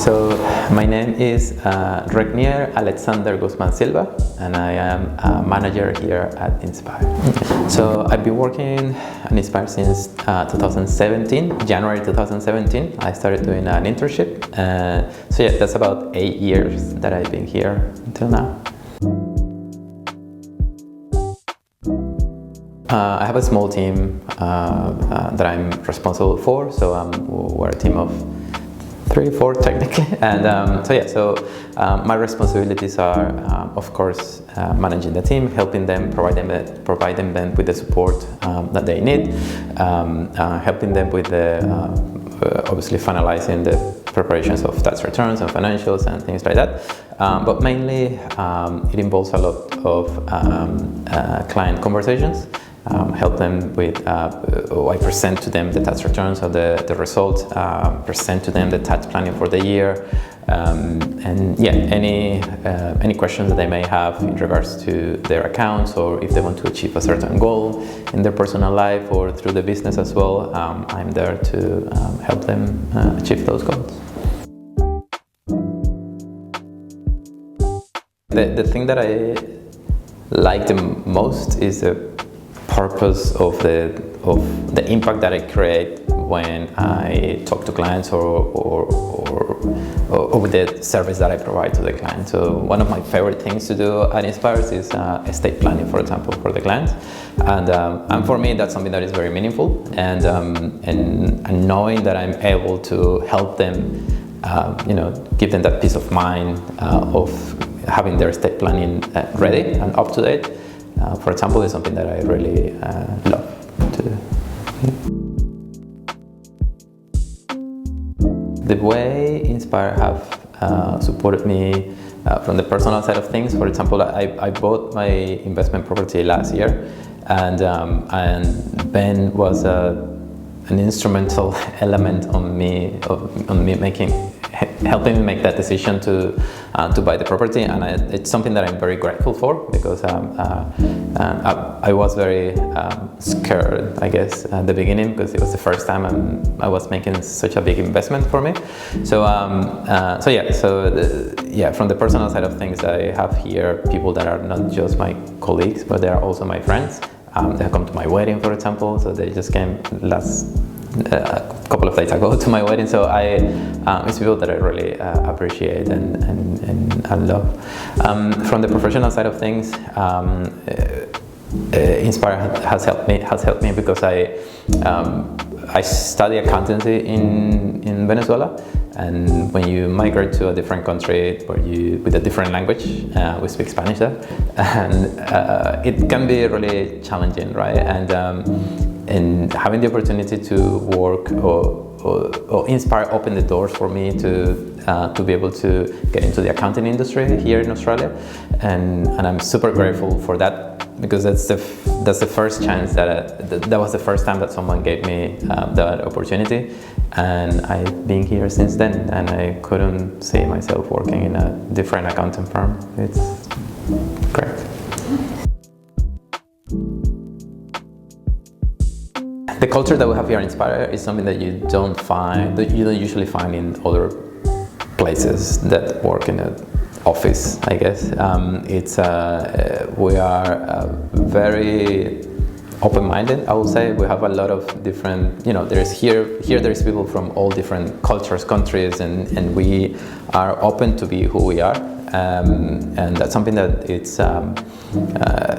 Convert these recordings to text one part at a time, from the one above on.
So my name is Reggie Alexander Guzman Silva, and I am a manager here at Inspire. So I've been working at Inspire since 2017, January 2017. I started doing an internship. So yeah, that's about 8 years that I've been here until now. I have a small team that I'm responsible for, so we're a team of 3, 4 technically, and my responsibilities are, of course, managing the team, helping them, providing them with the support that they need, helping them with the obviously finalizing the preparations of tax returns and financials and things like that. But mainly, it involves a lot of client conversations. Help them with, I present to them the tax returns or the results, present to them the tax planning for the year, and yeah, any questions that they may have in regards to their accounts, or if they want to achieve a certain goal in their personal life or through the business as well. I'm there to help them achieve those goals. The thing that I like the most is the purpose of the impact that I create when I talk to clients or with the service that I provide to the client. So one of my favorite things to do at Inspire is estate planning, for example, for the clients, and for me that's something that is very meaningful, and knowing that I'm able to help them, give them that peace of mind of having their estate planning ready and up to date. For example, is something that I really love to do. The way Inspire have supported me from the personal side of things, for example, I bought my investment property last year, and Ben was an instrumental element on me helping me make that decision to buy the property, and it's something that I'm very grateful for, because I was very scared, I guess, at the beginning, because it was the first time I was making such a big investment for me. From the personal side of things, I have here people that are not just my colleagues, but they are also my friends. They have come to my wedding, for example, so they just came a couple of days ago to my wedding. So it's people that I really appreciate and love. From the professional side of things, Inspire has helped me because I study accountancy in Venezuela, and when you migrate to a different country with a different language, we speak Spanish there, and it can be really challenging, right? And having the opportunity to work or Inspire opened the doors for me to be able to get into the accounting industry here in Australia, and I'm super grateful for that, because that's the first chance that was the first time that someone gave me that opportunity, and I've been here since then, and I couldn't see myself working in a different accounting firm. It's great. The culture that we have here in Inspire is something that you don't usually find in other places that work in an office, I guess. We are very open-minded, I would say. We have a lot of different, there's people from all different cultures, countries, and we are open to be who we are. And that's something that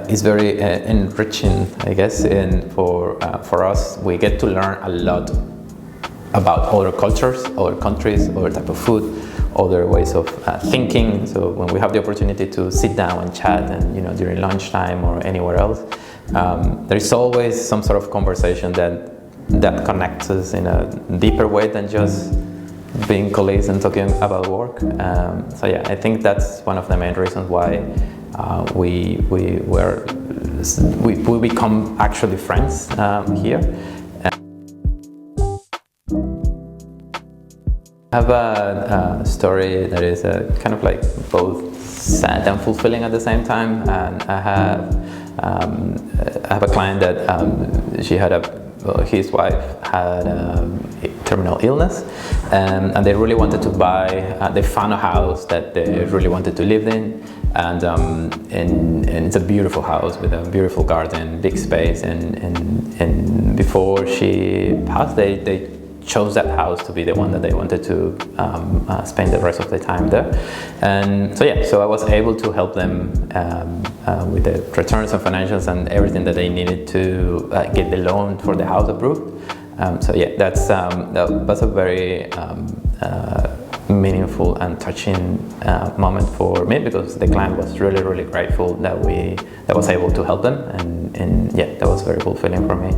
is very enriching, I guess. And for us, we get to learn a lot about other cultures, other countries, other type of food, other ways of thinking. So when we have the opportunity to sit down and chat, and during lunchtime or anywhere else, there is always some sort of conversation that connects us in a deeper way than just being colleagues and talking about work. I think that's one of the main reasons why we become actually friends here. I have a story that is kind of like both sad and fulfilling at the same time, and I have a client that his wife had terminal illness, and they really wanted to buy. They found a house that they really wanted to live in, and it's a beautiful house with a beautiful garden, big space, and before she passed, they chose that house to be the one that they wanted to spend the rest of the time there. And so I was able to help them with the returns and financials and everything that they needed to get the loan for the house approved. That was a very meaningful and touching moment for me, because the client was really, really grateful that I was able to help them, and that was very fulfilling for me.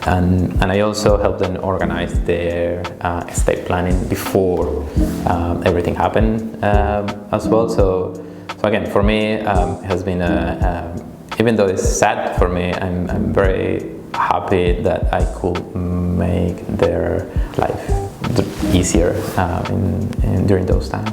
And I also helped them organize their estate planning before everything happened as well. So again, for me, it has been even though it's sad for me, I'm very happy that I could make their life easier during those times.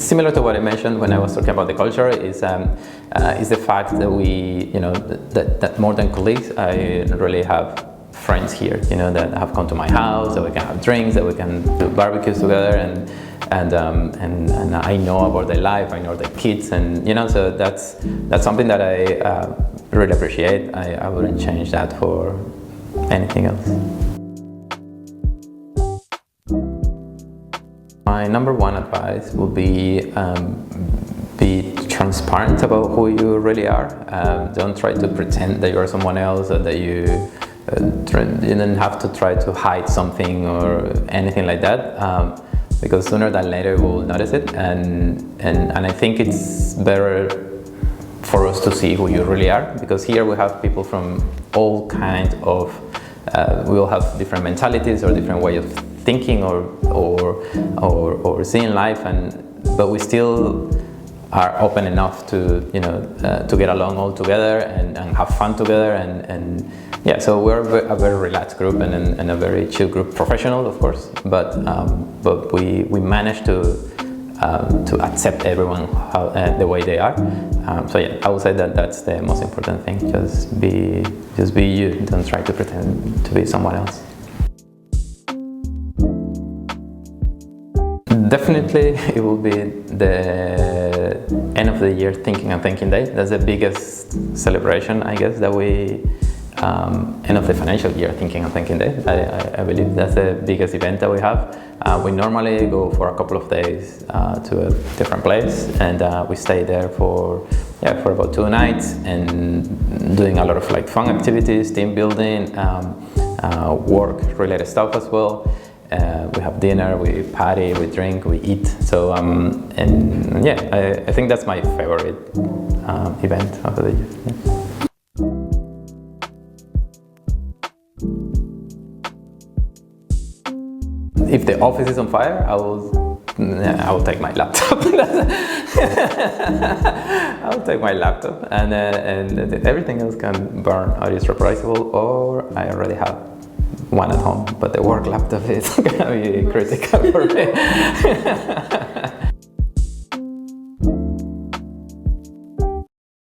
Similar to what I mentioned when I was talking about the culture is the fact that that more than colleagues, I really have friends here, that have come to my house, that we can have drinks, that we can do barbecues together, and I know about their life, I know their kids, and so that's something that I really appreciate. I wouldn't change that for anything else. My number one advice would be transparent about who you really are. Don't try to pretend that you're someone else, or that you don't have to try to hide something or anything like that, because sooner than later we'll notice it, and I think it's better for us to see who you really are, because here we have people from all kinds of we all have different mentalities or different way of thinking or seeing life, but we still are open enough to to get along all together and have fun together, and so we're a very relaxed group and a very chill group, professional of course, but we manage to accept everyone the way they are. I would say that that's the most important thing. Just be you. Don't try to pretend to be someone else. Definitely, it will be the end of the year thinking and thanking day. That's the biggest celebration, I guess, that we end of the financial year thinking and thanking day. I believe that's the biggest event that we have. We normally go for a couple of days to a different place, and we stay there for about 2 nights, and doing a lot of fun activities, team building, work related stuff as well. We have dinner, we party, we drink, we eat. So I think that's my favorite event of the year. If the office is on fire, I will take my laptop. I will take my laptop, and everything else can burn or is replaceable, or I already have one at home, but the work laptop is gonna be critical for me.